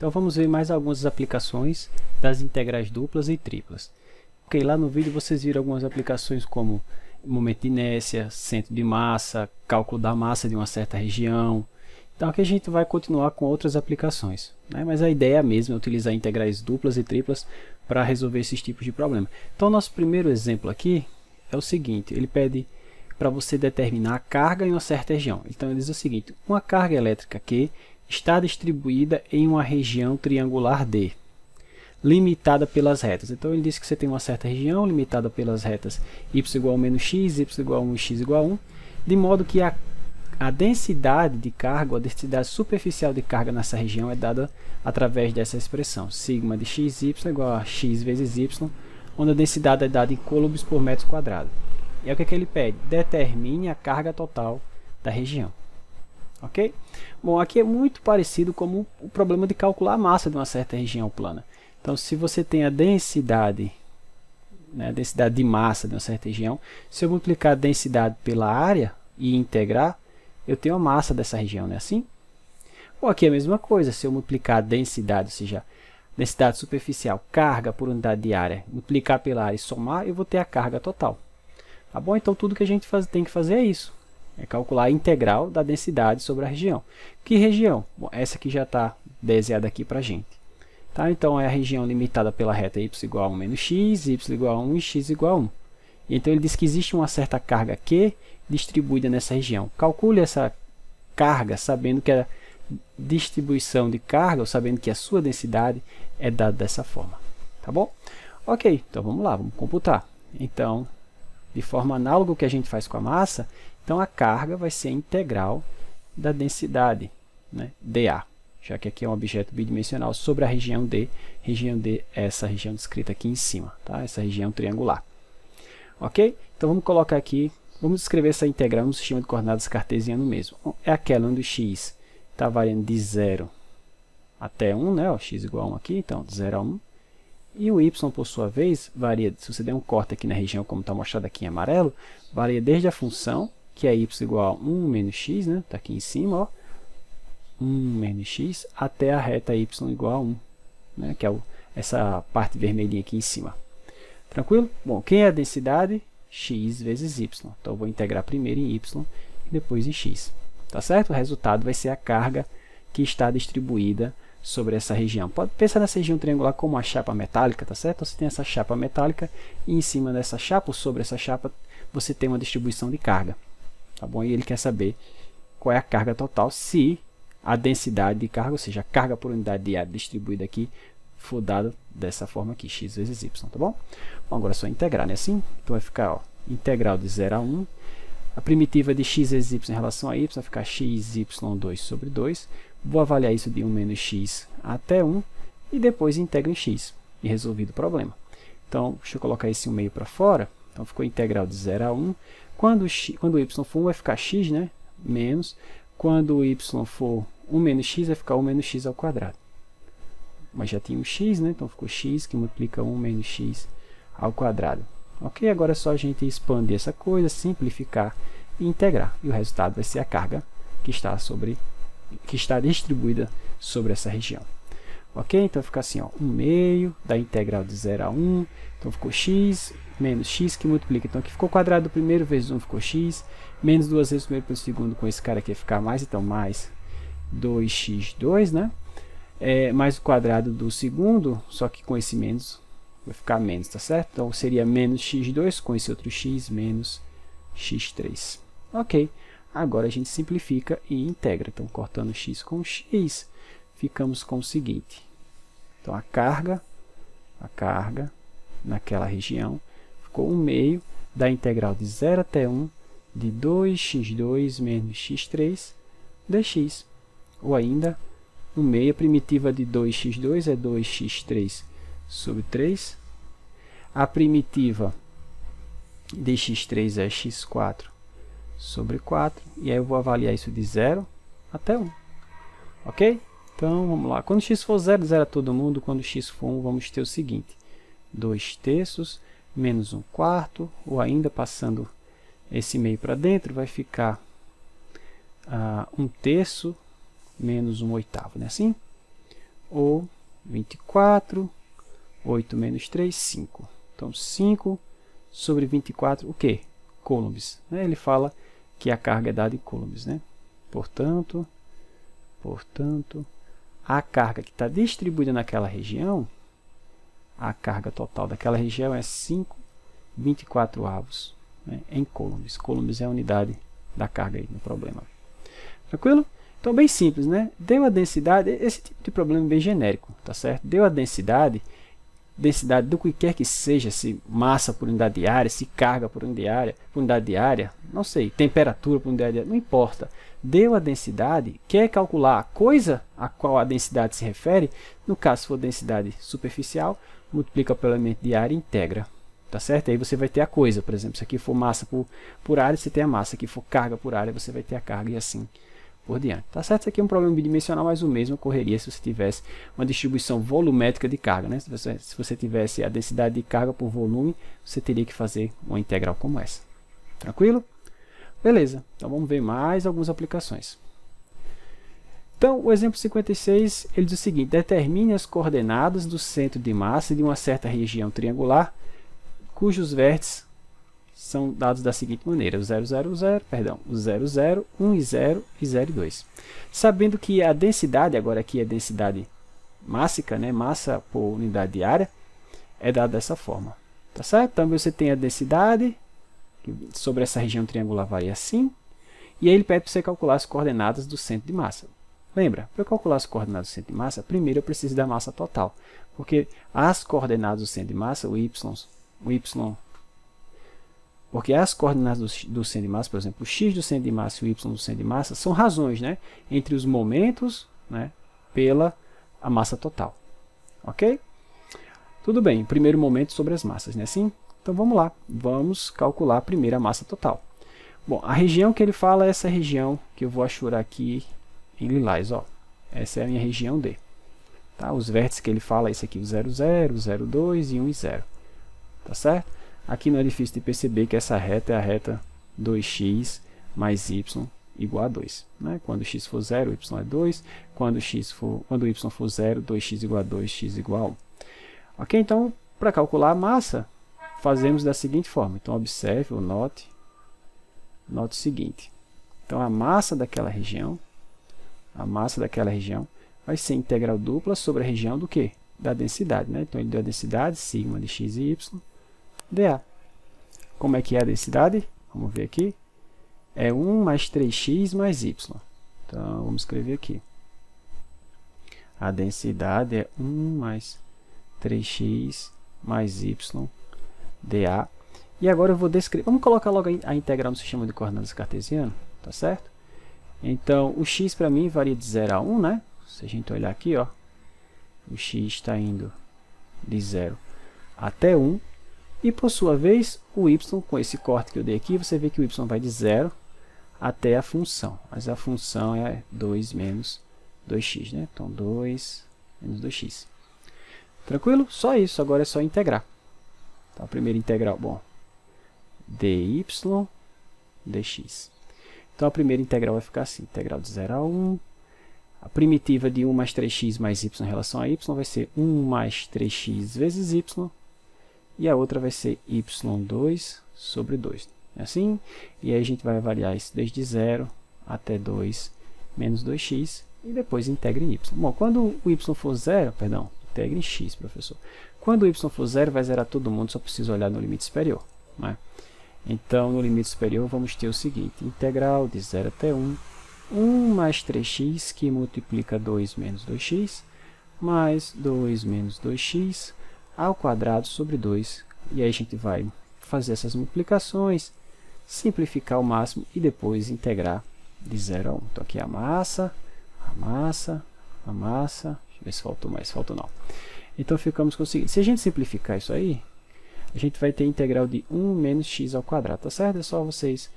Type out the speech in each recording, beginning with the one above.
Então vamos ver mais algumas aplicações das integrais duplas e triplas. Ok, lá no vídeo vocês viram algumas aplicações como momento de inércia, centro de massa, cálculo da massa de uma certa região. Então aqui a gente vai continuar com outras aplicações, né? Mas a ideia é a mesma, é utilizar integrais duplas e triplas para resolver esses tipos de problema. Então nosso primeiro exemplo aqui é o seguinte, ele pede para você determinar a carga em uma certa região. Então ele diz o seguinte, uma carga elétrica Q está distribuída em uma região triangular D, limitada pelas retas. Então ele diz que você tem uma certa região limitada pelas retas y igual a menos x, y igual a 1 e x igual a 1, de modo que a densidade de carga, a densidade superficial de carga nessa região é dada através dessa expressão, sigma de xy igual a x vezes y, onde a densidade é dada em coulombs por metro quadrado. E é o que ele pede? Determine a carga total da região. Ok? Bom, aqui é muito parecido com o problema de calcular a massa de uma certa região plana. Então, se você tem a densidade, né, a densidade de massa de uma certa região, se eu multiplicar a densidade pela área e integrar, eu tenho a massa dessa região, não é assim? Ou aqui é a mesma coisa, se eu multiplicar a densidade, ou seja, densidade superficial, carga por unidade de área, multiplicar pela área e somar, eu vou ter a carga total. Tá bom? Então, tudo que a gente tem que fazer é isso. É calcular a integral da densidade sobre a região. Que região? Bom, essa aqui já está desenhada aqui para a gente. Tá? Então, é a região limitada pela reta y igual a 1 menos x, y igual a 1 e x igual a 1. Então, ele diz que existe uma certa carga Q distribuída nessa região. Calcule essa carga sabendo que a distribuição de carga, ou sabendo que a sua densidade é dada dessa forma. Tá bom? Ok, então vamos lá, vamos computar. Então, de forma análoga ao que a gente faz com a massa, então a carga vai ser a integral da densidade, né, dA, já que aqui é um objeto bidimensional sobre a região D é essa região descrita aqui em cima, tá? Essa região triangular. Ok? Então vamos colocar aqui, vamos escrever essa integral no sistema de coordenadas cartesiano mesmo. É aquela onde o x está variando de 0 até 1, né? O x igual a 1 aqui, então de 0 a 1. E o y, por sua vez, varia, se você der um corte aqui na região, como está mostrado aqui em amarelo, varia desde a função, que é y igual a 1 menos x, né? Está aqui em cima, ó, 1 menos x, até a reta y igual a 1, né? Que é essa parte vermelhinha aqui em cima. Tranquilo? Bom, quem é a densidade? X vezes y. Então, eu vou integrar primeiro em y e depois em x. Tá certo? O resultado vai ser a carga que está distribuída sobre essa região. Pode pensar nessa região triangular como uma chapa metálica, tá certo? Você tem essa chapa metálica e em cima dessa chapa, ou sobre essa chapa, você tem uma distribuição de carga. Tá bom? E ele quer saber qual é a carga total se a densidade de carga, ou seja, a carga por unidade de área distribuída aqui, for dada dessa forma aqui, x vezes y, tá bom? Bom, agora é só integrar, né? Assim, então vai ficar, ó, integral de 0 a 1, a primitiva de x vezes y em relação a y vai ficar xy2 sobre 2, vou avaliar isso de 1 menos x até 1, e depois integro em x, e resolvido o problema. Então, deixa eu colocar esse 1 meio para fora, então ficou integral de 0 a 1, quando o y for 1 vai ficar x, né? Menos, quando o y for 1 menos x vai ficar 1 menos x ao quadrado. Mas já tinha um x, né? Então ficou x que multiplica 1 menos x ao quadrado. Ok? Agora é só a gente expandir essa coisa, simplificar e integrar. E o resultado vai ser a carga que está distribuída sobre essa região. Ok? Então fica assim, ó, 1 meio da integral de 0 a 1. Então ficou x menos x que multiplica. Então aqui ficou o quadrado do primeiro vezes 1 ficou x. Menos 2 vezes o primeiro pelo segundo, com esse cara aqui vai ficar mais. Então mais 2x2, né? Mais o quadrado do segundo, só que com esse menos vai ficar menos, tá certo? Então seria menos x2 com esse outro x menos x3. Ok, agora a gente simplifica e integra. Então cortando x com x, ficamos com o seguinte. Então a carga naquela região ficou 1 meio da integral de 0 até 1 de 2x2 menos x3 dx, ou ainda 1 meio, a primitiva de 2x2 é 2x3 sobre 3. A primitiva de x3 é x4 sobre 4. E aí eu vou avaliar isso de 0 até 1. Ok? Então, vamos lá. Quando x for 0, zero a todo mundo. Quando x for 1, vamos ter o seguinte. 2/3 menos 1/4. Ou ainda, passando esse meio para dentro, vai ficar 1/3 menos 1/8, né? Assim? ou 24, 8 menos 3, 5. Então, 5 sobre 24, o quê? Coulombs. Né? Ele fala que a carga é dada em coulombs. Né? Portanto, a carga que está distribuída naquela região, a carga total daquela região é 5/24, né, em coulombs. Coulombs é a unidade da carga aí no problema. Tranquilo? Então, bem simples, né? Deu a densidade, esse tipo de problema é bem genérico, tá certo? Deu a densidade do que quer que seja, se massa por unidade de área, se carga por unidade de área, não sei, temperatura por unidade de área, não importa. Deu a densidade, quer calcular a coisa a qual a densidade se refere, no caso, se for densidade superficial, multiplica pelo elemento de área e integra. Tá certo? Aí você vai ter a coisa, por exemplo, se aqui for massa por área, você tem a massa, se aqui for carga por área, você vai ter a carga e assim por diante. Tá certo? Isso aqui é um problema bidimensional, mas o mesmo ocorreria se você tivesse uma distribuição volumétrica de carga. Né? Se você tivesse a densidade de carga por volume, você teria que fazer uma integral como essa. Tranquilo? Beleza, então vamos ver mais algumas aplicações. Então, o exemplo 56, ele diz o seguinte: determine as coordenadas do centro de massa de uma certa região triangular, cujos vértices são dados da seguinte maneira: o 0, 1 e 0 e 0 e 2. Sabendo que a densidade, agora aqui é densidade mássica, né, massa por unidade de área, é dada dessa forma. Tá certo? Então você tem a densidade, que sobre essa região triangular varia assim, e aí ele pede para você calcular as coordenadas do centro de massa. Lembra, para eu calcular as coordenadas do centro de massa, primeiro eu preciso da massa total, porque as coordenadas do centro de massa, porque as coordenadas do centro de massa, por exemplo, o x do centro de massa e o y do centro de massa, são razões, né, entre os momentos, né, pela a massa total. Ok? Tudo bem, primeiro momento sobre as massas, né, assim? Então vamos lá, vamos calcular primeiro a massa total. Bom, a região que ele fala é essa região que eu vou achurar aqui em lilás, ó. Essa é a minha região D. Tá? Os vértices que ele fala é esse aqui, o 0, 0, 0, 2 e 1 e 0. Tá certo? Aqui não é difícil de perceber que essa reta é a reta 2x mais y igual a 2. Né? Quando x for 0, y é 2. Quando y for 0, 2x igual a 2, x igual a 1. Ok? Então, para calcular a massa, fazemos da seguinte forma. Então, observe ou note o seguinte. Então, a massa daquela região vai ser integral dupla sobre a região do quê? Da densidade. Né? Então, ele deu a densidade, sigma de x e y, dA. Como é que é a densidade? Vamos ver aqui. É 1 mais 3x mais y. Então, vamos escrever aqui. A densidade é 1 mais 3x mais y dA. E agora eu vou descrever. Vamos colocar logo a integral no sistema de coordenadas cartesiano, tá certo? Então, o x para mim varia de 0 a 1, né? Se a gente olhar aqui, ó, o x está indo de 0 até 1. E, por sua vez, o y, com esse corte que eu dei aqui, você vê que o y vai de 0 até a função. Mas a função é 2 menos 2x, né? Então, 2 menos 2x. Tranquilo? Só isso. Agora é só integrar. Então, a primeira integral, bom, dy dx. Então, a primeira integral vai ficar assim, integral de 0 a 1. A primitiva de 1 mais 3x mais y em relação a y vai ser 1 mais 3x vezes y. E a outra vai ser y2 sobre 2. É assim? E aí a gente vai avaliar isso desde 0 até 2 menos 2x. E depois integra em y. Bom, quando o y for 0, perdão, integra em x, professor. Quando o y for 0, vai zerar todo mundo, só precisa olhar no limite superior. Né? Então, no limite superior, vamos ter o seguinte. Integral de 0 até 1. 1 mais 3x, que multiplica 2 menos 2x, mais 2 menos 2x, ao quadrado sobre 2. E aí a gente vai fazer essas multiplicações, simplificar ao máximo e depois integrar de 0 a 1. Então, aqui é a massa. Deixa eu ver se faltou mais, faltou não. Então, ficamos com o seguinte. Se a gente simplificar isso aí, a gente vai ter a integral de 1 menos x ao quadrado, tá certo? É só vocês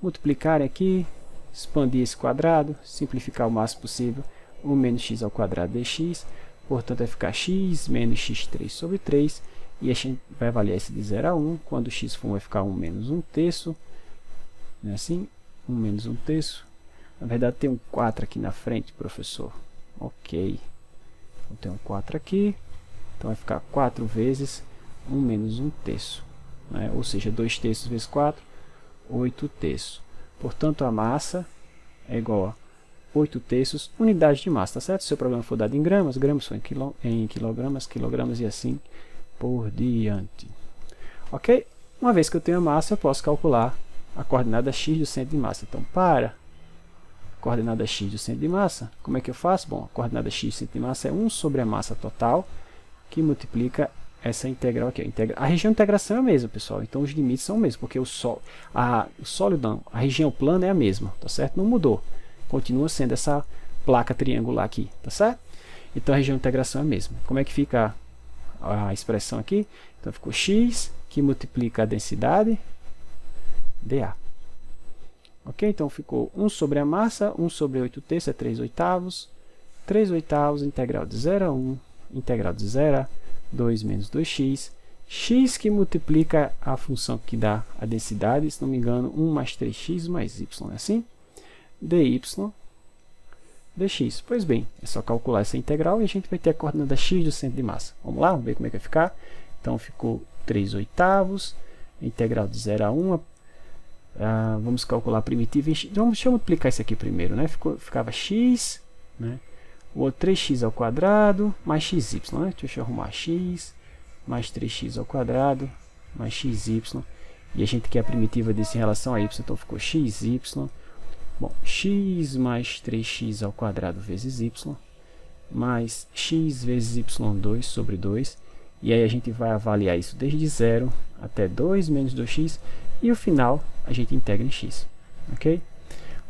multiplicarem aqui, expandir esse quadrado, simplificar o máximo possível, 1 menos x ao quadrado dx, portanto vai ficar x menos x3 sobre 3, e a gente vai avaliar esse de 0 a 1, quando x for 1 vai ficar 1 menos 1 terço, não é assim? 1 menos 1 terço, na verdade tem um 4 aqui na frente, professor, ok, Eu tenho 4 aqui, então vai ficar 4 vezes 1 menos 1 terço, né? Ou seja, 2 terços vezes 4, 8 terços. Portanto, a massa é igual a 8 terços unidade de massa, tá certo? Se o problema for dado em gramas, gramas for em quilogramas, quilogramas e assim por diante. Ok? Uma vez que eu tenho a massa, eu posso calcular a coordenada x do centro de massa. Então, para a coordenada x do centro de massa, como é que eu faço? Bom, a coordenada x do centro de massa é 1 sobre a massa total, que multiplica essa integral aqui. A região de integração é a mesma, pessoal. Então, os limites são os mesmos, porque o sólido não, a região plana é a mesma, tá certo? Não mudou. Continua sendo essa placa triangular aqui, tá certo? Então, a região de integração é a mesma. Como é que fica a expressão aqui? Então, ficou x, que multiplica a densidade, dA. Ok? Então, ficou 1 sobre a massa, 1 sobre 8 terços, é 3 oitavos. 3 oitavos, integral de 0 a 1, integral de 0 a 2 menos 2x. X que multiplica a função que dá a densidade, se não me engano, 1 mais 3x mais y, é assim? dy dx. Pois bem, é só calcular essa integral e a gente vai ter a coordenada x do centro de massa. Vamos lá, vamos ver como é que vai ficar. Então, ficou 3 oitavos, integral de 0 a 1. Vamos calcular a primitiva em x. Deixa eu multiplicar isso aqui primeiro, né? Ficava x, né? O outro 3x ao quadrado mais xy, né? Deixa eu arrumar x mais 3x ao quadrado mais xy. E a gente quer a primitiva disso em relação a y, então ficou xy. Bom, x mais 3x ao quadrado vezes y, mais x vezes y2 sobre 2. E aí a gente vai avaliar isso desde 0 até 2 menos 2x. E o final a gente integra em x. Ok?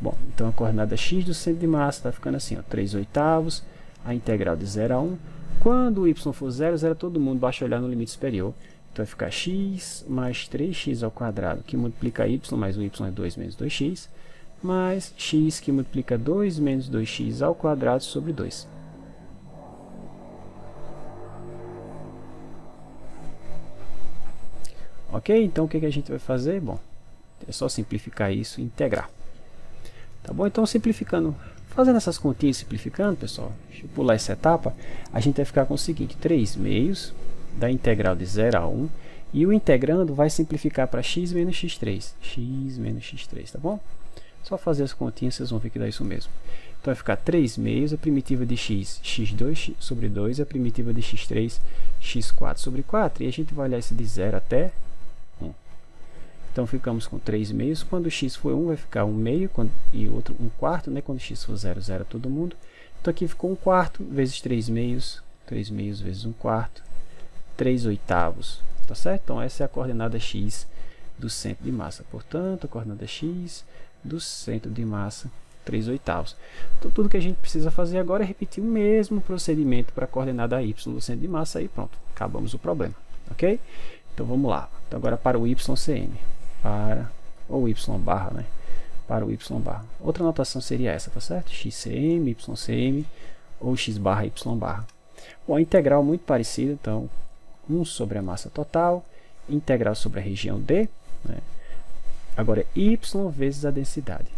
Bom, então a coordenada x do centro de massa está ficando assim, ó, 3 oitavos, a integral de 0 a 1. Quando o y for 0, 0 todo mundo, basta olhar no limite superior. Então vai ficar x mais 3x ao quadrado, que multiplica y, mais o y é 2 menos 2x, mais x que multiplica 2 menos 2x ao quadrado sobre 2. Ok? Então o que a gente vai fazer? Bom, é só simplificar isso e integrar. Tá bom? Então simplificando, fazendo essas continhas simplificando, pessoal, deixa eu pular essa etapa, a gente vai ficar com o seguinte, 3 meios da integral de 0 a 1, e o integrando vai simplificar para x menos x3, x menos x3, tá bom? Só fazer as continhas, vocês vão ver que dá isso mesmo. Então vai ficar 3 meios, a primitiva de x, x2 sobre 2, a primitiva de x3, x4 sobre 4, e a gente vai olhar esse de 0 até 1. Então ficamos com 3 meios, quando x for 1 vai ficar 1 meio, e outro 1 quarto, né? Quando x for 0, 0 todo mundo. Então aqui ficou 1 quarto vezes 3 meios vezes 1 quarto, 3 oitavos, tá certo? Então essa é a coordenada x do centro de massa, portanto a coordenada x do centro de massa, 3 oitavos. Então tudo que a gente precisa fazer agora é repetir o mesmo procedimento para a coordenada y do centro de massa, aí pronto, acabamos o problema, ok? Então vamos lá, então agora para o YCM, ou y barra, né? Para o y barra. Outra notação seria essa, tá certo? xcm, ycm ou x barra, y barra. Bom, a integral muito parecida, então 1 sobre a massa total, integral sobre a região D, né? Agora é y vezes a densidade.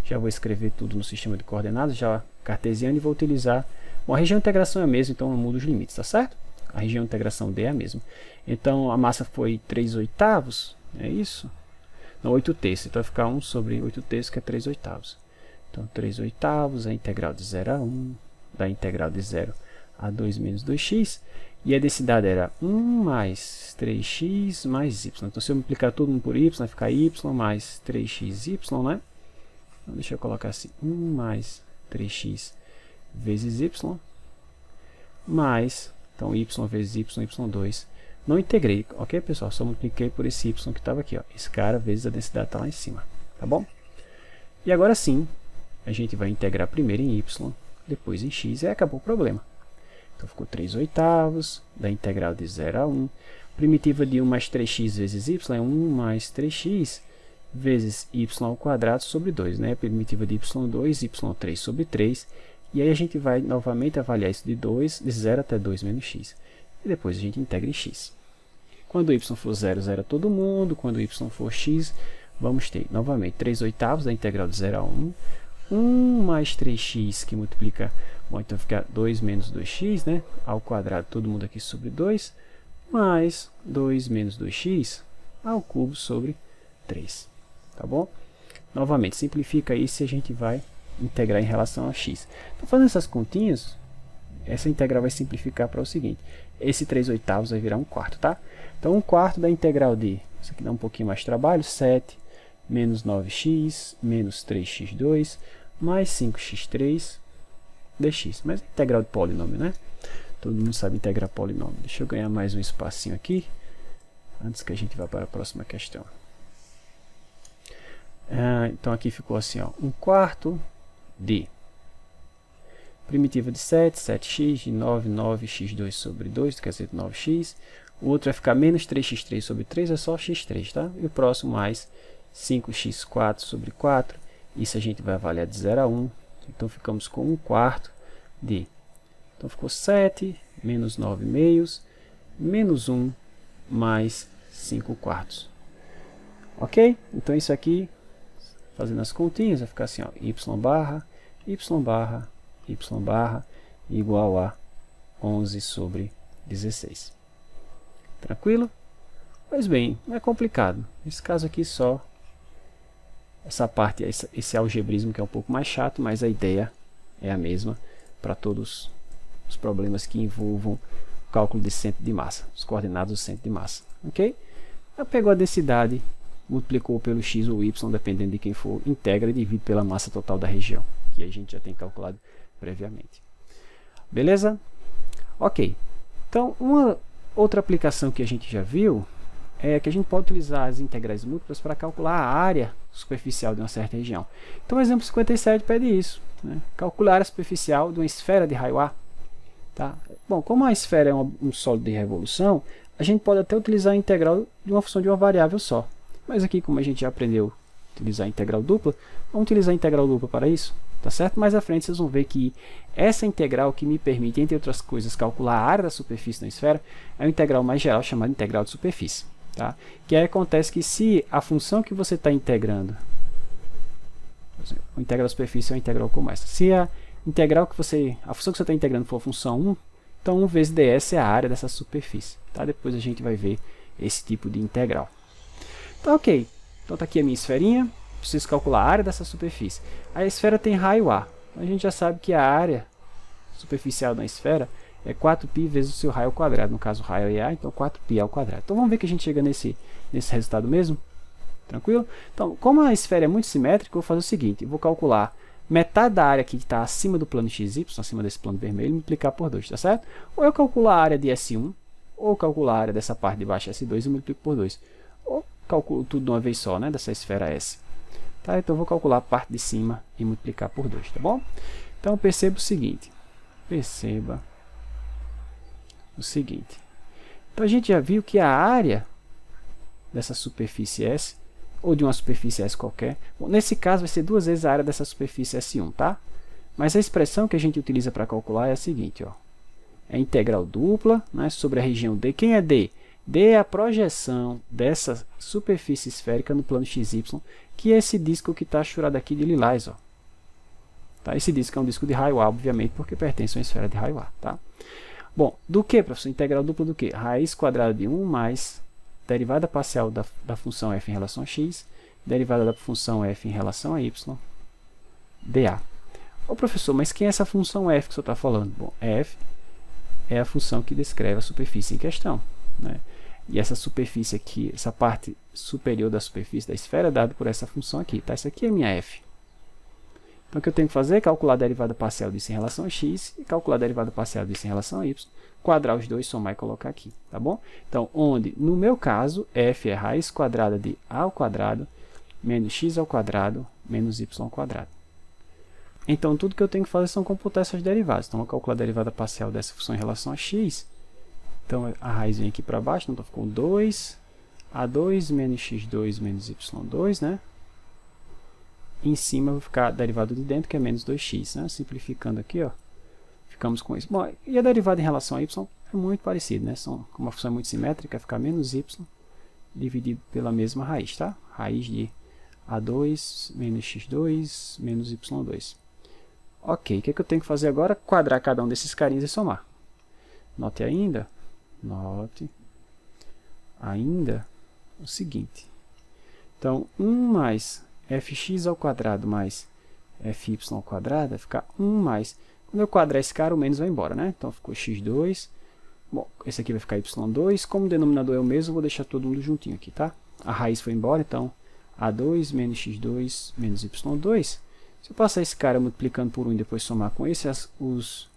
Já vou escrever tudo no sistema de coordenadas, já cartesiano, e vou utilizar... Bom, a região de integração é a mesma, então não muda os limites, tá certo? A região de integração D é a mesma. Então a massa foi 3 oitavos, é isso? Não, 8 terços, então vai ficar 1 sobre 8 terços, que é 3 oitavos. Então 3 oitavos, a integral de 0 a 1, da integral de 0 a 2 menos 2x, e a densidade era 1 mais 3x mais y. Então se eu multiplicar tudo por y, vai ficar y mais 3xy, né? Então, deixa eu colocar assim, 1 mais 3x vezes y, mais, então y vezes y, y2. Não integrei, ok, pessoal? Só multipliquei por esse y que estava aqui, ó. Esse cara vezes a densidade está lá em cima, tá bom? E agora sim, a gente vai integrar primeiro em y, depois em x, e aí acabou o problema. Então ficou 3 oitavos, da integral de 0 a 1. Primitiva de 1 mais 3x vezes y é 1 mais 3x vezes y ao quadrado sobre 2, né? Primitiva de y2, y3 sobre 3. E aí a gente vai novamente avaliar isso de 0 até 2 menos x. E depois a gente integra em x. Quando y for 0, 0 todo mundo. Quando y for x, vamos ter novamente 3 oitavos da integral de 0 a 1. 1 mais 3x que multiplica, bom, então fica 2 menos 2x, né, ao quadrado, todo mundo aqui sobre 2, mais 2 menos 2x ao cubo sobre 3, tá bom? Novamente, simplifica isso e a gente vai integrar em relação a x. Então, fazendo essas continhas, essa integral vai simplificar para o seguinte, esse 3/8 vai virar 1/4, tá? Então, 1/4 da integral de, isso aqui dá um pouquinho mais de trabalho, 7 menos 9x menos 3x2 mais 5x3 dx. Mas é integral de polinômio, né? Todo mundo sabe integrar polinômio. Deixa eu ganhar mais um espacinho aqui, antes que a gente vá para a próxima questão. Então aqui ficou assim, ó, 1/4 de primitiva de 7, 7x, de 9, 9x2 sobre 2, quer dizer, 9x. O outro vai ficar menos 3x3 sobre 3, é só x3, tá? E o próximo mais 5x4 sobre 4, isso a gente vai avaliar de 0 a 1, então ficamos com 1/4 de, então ficou 7 menos 9 meios, menos 1 mais 5/4. Ok? Então isso aqui, fazendo as continhas, vai ficar assim, ó, y barra igual a 11 sobre 16. Tranquilo? Pois bem, não é complicado. Nesse caso aqui só essa parte, esse algebrismo que é um pouco mais chato, mas a ideia é a mesma para todos os problemas que envolvam o cálculo de centro de massa, os coordenados do centro de massa. Ok? Ela pegou a densidade, multiplicou pelo x ou y, dependendo de quem for, integra e divide pela massa total da região, que a gente já tem calculado previamente. Beleza? Ok. Então, uma outra aplicação que a gente já viu é que a gente pode utilizar as integrais múltiplas para calcular a área superficial de uma certa região. Então, o exemplo 57 pede isso, né? Calcular a área superficial de uma esfera de raio A. Tá? Bom, como a esfera é um sólido de revolução, a gente pode até utilizar a integral de uma função de uma variável só. Mas aqui, como a gente já aprendeu a utilizar a integral dupla, vamos utilizar a integral dupla para isso, tá certo? Mais à frente vocês vão ver que essa integral que me permite, entre outras coisas, calcular a área da superfície da esfera, é uma integral mais geral chamada integral de superfície. Tá? Que aí acontece que se a função que você está integrando, por exemplo, a integral da superfície é uma integral como essa. Se a integral que a função que você está integrando for a função 1, então 1 vezes ds é a área dessa superfície. Tá? Depois a gente vai ver esse tipo de integral. Então, ok. Então está aqui a minha esferinha, preciso calcular a área dessa superfície. A esfera tem raio A. A gente já sabe que a área superficial da esfera é 4π vezes o seu raio ao quadrado. No caso, o raio é A, então 4π ao quadrado. Então vamos ver que a gente chega nesse resultado mesmo? Tranquilo? Então, como a esfera é muito simétrica, eu vou fazer o seguinte. Eu vou calcular metade da área aqui que está acima do plano XY, acima desse plano vermelho, e multiplicar por 2, tá certo? Ou eu calculo a área de S1, ou calculo a área dessa parte de baixo S2 e multiplico por 2. Ou calculo tudo de uma vez só, né, dessa esfera S. Tá? Então eu vou calcular a parte de cima e multiplicar por 2, tá bom? Então perceba o seguinte. Então a gente já viu que a área dessa superfície S, ou de uma superfície S qualquer, bom, nesse caso vai ser 2 vezes a área dessa superfície S1, tá? Mas a expressão que a gente utiliza para calcular é a seguinte, ó. É integral dupla, né, sobre a região D. Quem é D? D é a projeção dessa superfície esférica no plano XY, que é esse disco que está churado aqui de lilás, ó. Tá? Esse disco é um disco de raio A, obviamente, porque pertence a uma esfera de raio A, tá? Bom, do que, professor? Integral dupla do que? Raiz quadrada de 1 mais derivada parcial da função f em relação a x, derivada da função f em relação a y, dA. Ô professor, mas quem é essa função f que o senhor está falando? Bom, f é a função que descreve a superfície em questão, né? E essa superfície aqui, essa parte superior da superfície da esfera é dada por essa função aqui, tá? Isso aqui é minha f. Então, o que eu tenho que fazer é calcular a derivada parcial disso em relação a x e calcular a derivada parcial disso em relação a y, quadrar os dois, somar e colocar aqui, tá bom? Então, onde, no meu caso, f é raiz quadrada de a ao quadrado menos x ao quadrado menos y ao quadrado. Então, tudo que eu tenho que fazer são computar essas derivadas. Então, eu vou calcular a derivada parcial dessa função em relação a x. Então, a raiz vem aqui para baixo, então ficou 2, a2 menos x2 menos y2, né? Em cima vai ficar a derivada de dentro, que é menos 2x, né? Simplificando aqui, ó, ficamos com isso. Bom, e a derivada em relação a y é muito parecida, né? Como a função é muito simétrica, vai ficar menos y dividido pela mesma raiz, tá? Raiz de A2 menos x2 menos y2. Ok, o que, é que eu tenho que fazer agora? Quadrar cada um desses carinhas e somar. Note ainda o seguinte. Então, 1 mais fx ao quadrado mais fy ao quadrado vai ficar 1 mais... Quando eu quadrar esse cara, o menos vai embora, né? Então, ficou x2. Bom, esse aqui vai ficar y2. Como o denominador é o mesmo, eu vou deixar todo mundo juntinho aqui, tá? A raiz foi embora, então, a2 menos x2 menos y2. Se eu passar esse cara multiplicando por 1 e depois somar com esse, os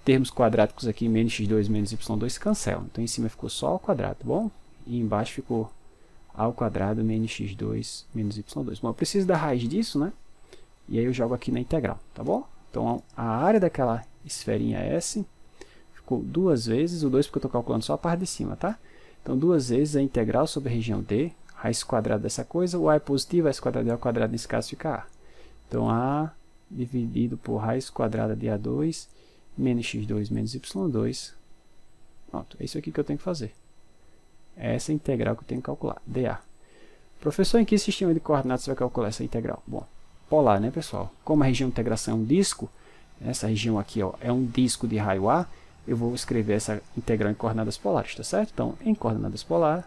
termos quadráticos aqui, menos x2 menos y2, se cancelam. Então, em cima ficou só ao quadrado, tá bom? E embaixo ficou ao quadrado menos x2 menos y2. Bom, eu preciso da raiz disso, né? E aí eu jogo aqui na integral, tá bom? Então, a área daquela esferinha S ficou 2 vezes, o 2 porque eu estou calculando só a parte de cima, tá? Então, 2 vezes a integral sobre a região D, raiz quadrada dessa coisa, o A é positivo, a raiz quadrada de A ao quadrado, nesse caso, fica A. Então, A dividido por raiz quadrada de A2 menos x2 menos y2. Pronto, é isso aqui que eu tenho que fazer. Essa é a integral que eu tenho que calcular, dA. Professor, em que sistema de coordenadas você vai calcular essa integral? Bom, polar, né, pessoal? Como a região de integração é um disco, essa região aqui ó, é um disco de raio A, eu vou escrever essa integral em coordenadas polares, tá certo? Então, em coordenadas polares,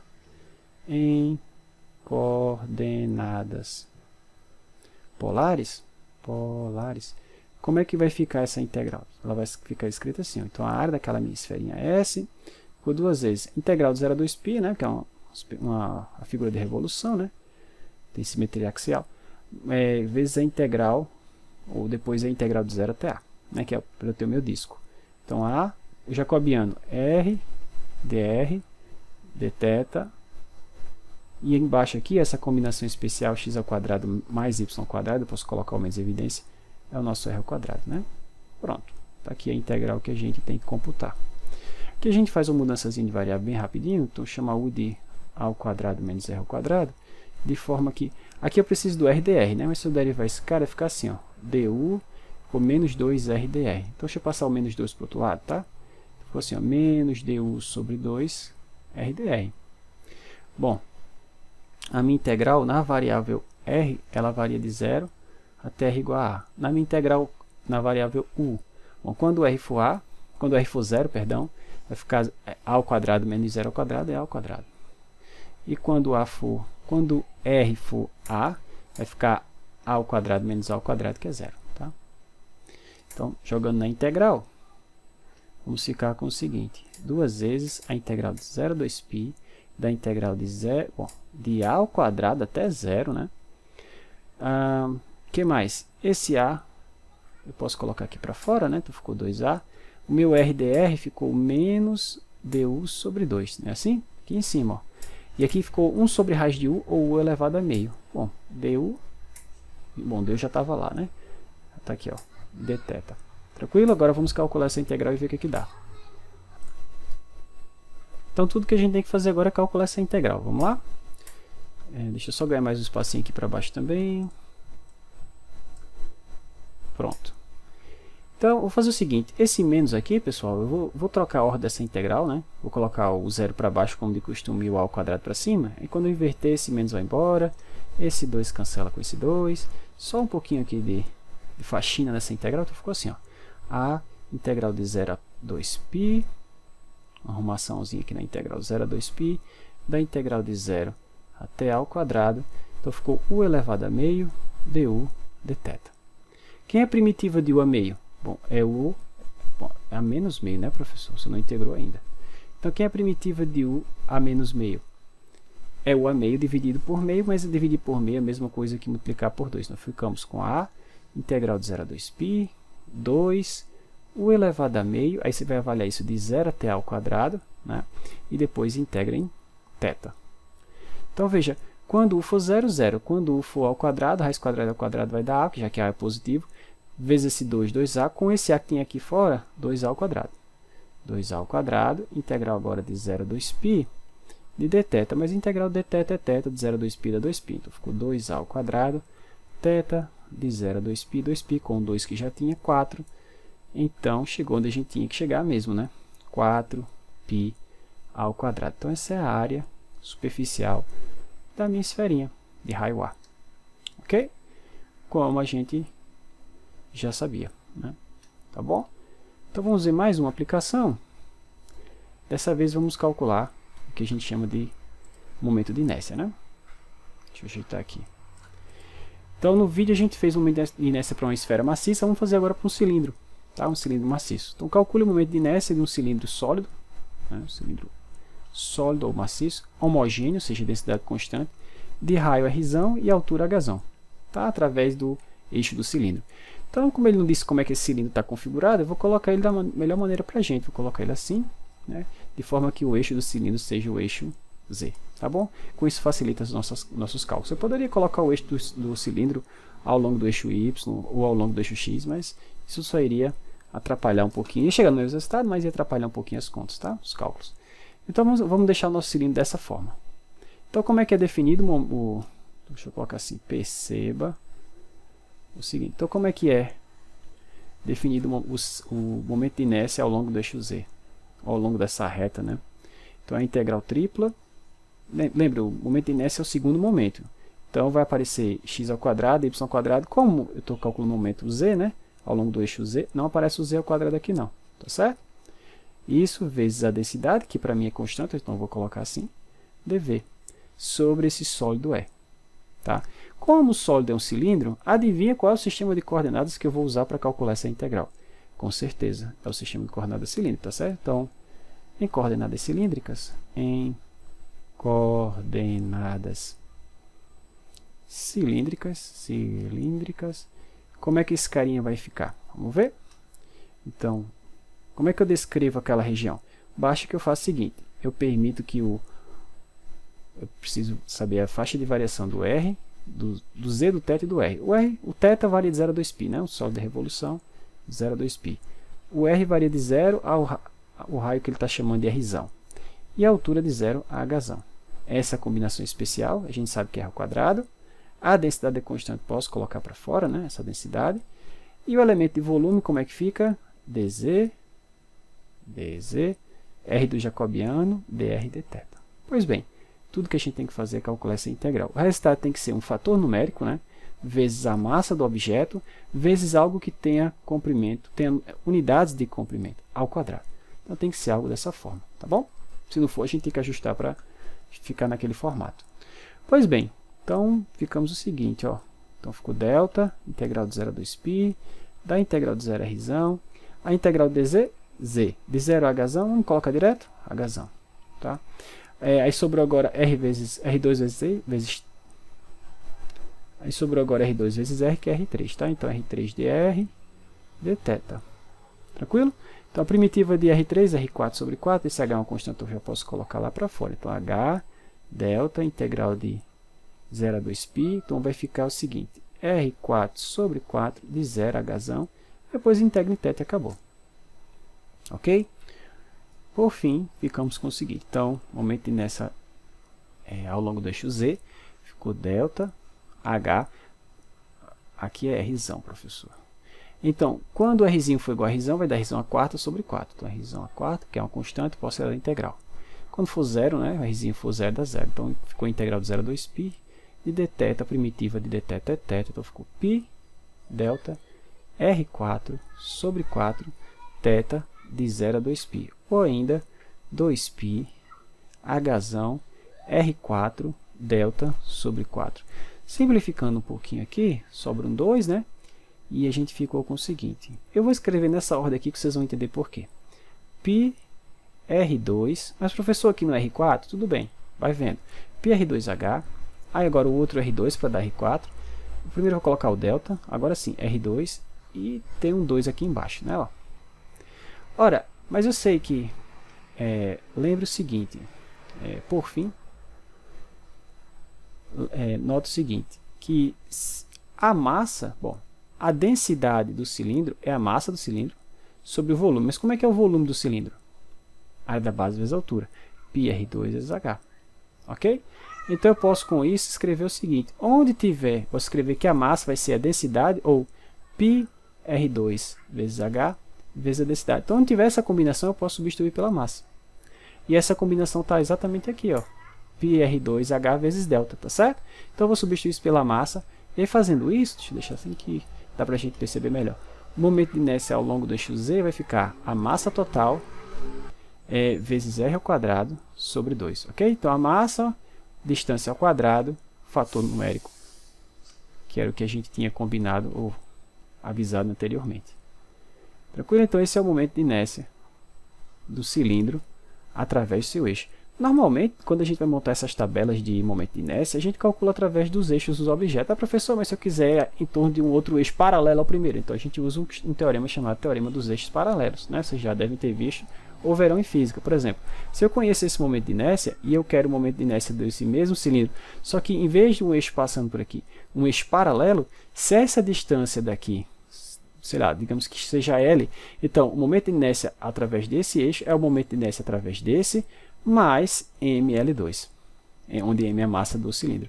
como é que vai ficar essa integral? Ela vai ficar escrita assim, ó. Então, a área daquela minha esferinha S, por 2 vezes, integral de 0 a 2π, né, que é a figura de revolução, né, tem simetria axial, vezes a integral, ou depois a integral de 0 até A, né, que é para eu ter o meu disco. Então, A, o jacobiano, R, dr, dθ, e embaixo aqui, essa combinação especial x ao quadrado mais y ao quadrado, eu posso colocar o menos evidência, é o nosso r ao quadrado, né? Pronto, está aqui a integral que a gente tem que computar. Aqui a gente faz uma mudançazinha de variável bem rapidinho, então chama u de a ao quadrado menos r ao quadrado, de forma que, aqui eu preciso do r dr, né? Mas se eu derivar esse cara, fica assim, ó, du por menos 2r dr. Então deixa eu passar o menos 2 para o outro lado, tá? Ficou assim, ó, menos du sobre 2 r dr. Bom, a minha integral na variável r, ela varia de 0 até r igual a a. Na minha integral na variável u, bom, quando r for 0, perdão, vai ficar a ao quadrado menos 0 ao quadrado é a ao quadrado. E quando r for a, vai ficar a ao quadrado menos a ao quadrado, que é 0. Tá? Então, jogando na integral, vamos ficar com o seguinte, 2 vezes a integral de 0 a 2π, da integral de 0, bom, de a ao quadrado até 0, né? Que mais? Esse a, eu posso colocar aqui para fora, né? Então ficou 2a. O meu RDR ficou menos du sobre 2, não é assim? Aqui em cima, ó. E aqui ficou 1 sobre raiz de u, ou u elevado a meio. Bom, du já estava lá, né? Está aqui, ó, dθ. Tranquilo? Agora vamos calcular essa integral e ver o que dá. Então, tudo que a gente tem que fazer agora é calcular essa integral. Vamos lá? Deixa eu só ganhar mais um espacinho aqui para baixo também. Pronto. Então, vou fazer o seguinte. Esse menos aqui, pessoal, eu vou trocar a ordem dessa integral, né? Vou colocar o 0 para baixo, como de costume, e o a ao quadrado para cima. E quando eu inverter, esse menos vai embora. Esse 2 cancela com esse 2. Só um pouquinho aqui de faxina nessa integral. Então, ficou assim, ó. A integral de 0 a 2π. Uma arrumaçãozinha aqui na integral 0 a 2π, da integral de 0 até a ao quadrado. Então ficou u elevado a meio du dθ. Quem é a primitiva de u a meio? Bom, é o a menos meio, né, professor? Você não integrou ainda. Então, quem é a primitiva de u a menos meio? É u a meio dividido por meio, mas dividir por meio é a mesma coisa que multiplicar por 2. Nós ficamos com a integral de 0 a 2π, 2 u elevado a meio, aí você vai avaliar isso de 0 até a ao quadrado, né? E depois integra em θ. Então, veja, quando u for 0, 0. Quando u for ao quadrado, a raiz quadrada ao quadrado vai dar a, já que a é positivo, vezes esse 2, 2a, com esse a que tem aqui fora, 2a ao quadrado. 2a ao quadrado, integral agora de 0 a 2π, de dθ, mas integral de dθ é θ, de 0 a 2π dá 2π, então ficou 2a ao quadrado, θ de 0 a 2π, 2π, com 2 que já tinha, 4, então chegou onde a gente tinha que chegar mesmo, né? 4π ao quadrado. Então essa é a área superficial da minha esferinha de raio A. ok? Como a gente já sabia, né? Tá bom? Então vamos ver mais uma aplicação. Dessa vez vamos calcular o que a gente chama de momento de inércia, né? Deixa eu ajeitar aqui. Então no vídeo a gente fez uma inércia para uma esfera maciça, vamos fazer agora para um cilindro, tá? Um cilindro maciço. Então calcule o momento de inércia de um cilindro sólido, né? Um cilindro sólido ou maciço, homogêneo, ou seja, densidade constante, de raio R e altura H, tá? Através do eixo do cilindro. Então, como ele não disse como é que esse cilindro está configurado, eu vou colocar ele da melhor maneira para a gente. Vou colocar ele assim, né? De forma que o eixo do cilindro seja o eixo Z, tá bom? Com isso facilita os nossos cálculos. Eu poderia colocar o eixo do cilindro ao longo do eixo Y ou ao longo do eixo X, mas isso só iria atrapalhar um pouquinho. Ia chegar no mesmo resultado, mas ia atrapalhar um pouquinho as contas, tá? Os cálculos. Então vamos deixar o nosso cilindro dessa forma. Então como é que é definido deixa eu colocar assim, perceba o seguinte. Então como é que é definido o momento de inércia ao longo do eixo Z, ao longo dessa reta, né? Então a integral tripla, lembra, o momento de inércia é o segundo momento. Então vai aparecer x ao quadrado, y ao quadrado, como eu estou calculando o momento Z, né? Ao longo do eixo Z, não aparece o Z ao quadrado aqui não, tá certo? Isso vezes a densidade, que para mim é constante, então eu vou colocar assim, dV, sobre esse sólido E. Tá? Como o sólido é um cilindro, adivinha qual é o sistema de coordenadas que eu vou usar para calcular essa integral? Com certeza, é o sistema de coordenadas cilíndricas, tá certo? Então, em coordenadas cilíndricas, como é que esse carinha vai ficar? Vamos ver? Então, como é que eu descrevo aquela região? Basta que eu faça o seguinte, eu permito que eu preciso saber a faixa de variação do R, do Z, do θ e do R. O θ varia de 0 a 2π, né? O sólido de revolução, 0 a 2π. O R varia de 0 ao raio que ele está chamando de R. E a altura de 0 a H. Essa combinação especial, a gente sabe que é R ao quadrado. A densidade é constante, posso colocar para fora, né? Essa densidade. E o elemento de volume, como é que fica? dz, R do jacobiano, dr dθ. Pois bem, tudo que a gente tem que fazer é calcular essa integral. O resultado tem que ser um fator numérico, né? Vezes a massa do objeto, vezes algo que tenha comprimento, tenha unidades de comprimento ao quadrado. Então tem que ser algo dessa forma, tá bom? Se não for, a gente tem que ajustar para ficar naquele formato. Pois bem, então ficamos o seguinte, ó. Então ficou delta, integral de 0 a 2π, da integral de 0 a r, a integral de dz, z, de 0 a h, vamos colocar direto? H, tá? Aí sobrou agora R2 vezes Z, aí sobrou agora R2 vezes R, que é R3, tá? Então R3 de R, dθ. Tranquilo? Então a primitiva de R3 é R4 sobre 4, esse H é uma constante, eu já posso colocar lá para fora. Então H, delta, integral de 0 a 2π, então vai ficar o seguinte, R4 sobre 4 de 0 a H, depois integra em θ e acabou. Ok? Por fim, ficamos com o seguinte. Então, momento de inércia ao longo do eixo Z, ficou delta, H, aqui é R, professor. Então, quando o R for igual a R, vai dar R a quarta sobre 4. Então, R a quarta, que é uma constante, posso ser a integral. Quando for 0, né, o R for 0, dá 0. Então, ficou a integral de 0 a 2π, de dθ, a primitiva de dθ é θ, então ficou π, delta, R4 sobre 4, θ, de 0 a 2π, ou ainda 2π, H, R4, delta sobre 4. Simplificando um pouquinho aqui, sobra um 2, né? E a gente ficou com o seguinte. Eu vou escrever nessa ordem aqui que vocês vão entender por quê. Π, R2, mas professor aqui no R4, tudo bem, vai vendo. Π, R2H, aí agora o outro R2 para dar R4. Primeiro eu vou colocar o delta, agora sim, R2, e tem um 2 aqui embaixo, né? Ó. Ora, mas eu sei que, lembre o seguinte, por fim, nota o seguinte, que a massa, bom, a densidade do cilindro é a massa do cilindro sobre o volume. Mas como é que é o volume do cilindro? Área da base vezes a altura, πr2 vezes h, ok? Então eu posso com isso escrever o seguinte, onde tiver, vou escrever que a massa vai ser a densidade, ou πr2 vezes h, vezes a densidade. Então, onde tiver essa combinação, eu posso substituir pela massa. E essa combinação está exatamente aqui, ó. πr2h vezes delta, tá certo? Então, eu vou substituir isso pela massa E aí, fazendo isso, deixa eu deixar assim que dá para a gente perceber melhor. O momento de inércia ao longo do eixo Z vai ficar a massa total vezes r ao quadrado sobre 2, ok? Então a massa, distância ao quadrado, fator numérico, que era o que a gente tinha combinado ou avisado anteriormente. Tranquilo? Então esse é o momento de inércia do cilindro através do seu eixo. Normalmente, quando a gente vai montar essas tabelas de momento de inércia, a gente calcula através dos eixos dos objetos. Ah, professor, mas se eu quiser em torno de um outro eixo paralelo ao primeiro, então a gente usa um teorema chamado teorema dos eixos paralelos, né? Vocês já devem ter visto ou verão em física. Por exemplo, se eu conheço esse momento de inércia e eu quero o momento de inércia desse mesmo cilindro, só que em vez de um eixo passando por aqui, um eixo paralelo, se essa distância daqui, sei lá, digamos que seja L, então o momento de inércia através desse eixo é o momento de inércia através desse, mais mL2, onde m é a massa do cilindro.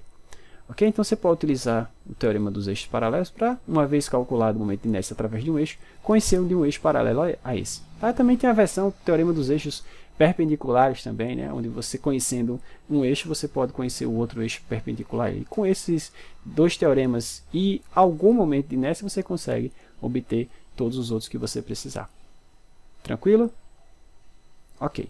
Ok? Então você pode utilizar o teorema dos eixos paralelos para, uma vez calculado o momento de inércia através de um eixo, conhecer um de um eixo paralelo a esse. Tá? Também tem a versão do teorema dos eixos perpendiculares também, né? Onde você conhecendo um eixo, você pode conhecer o outro eixo perpendicular. E com esses dois teoremas e algum momento de inércia, você consegue obter todos os outros que você precisar. Tranquilo? Ok.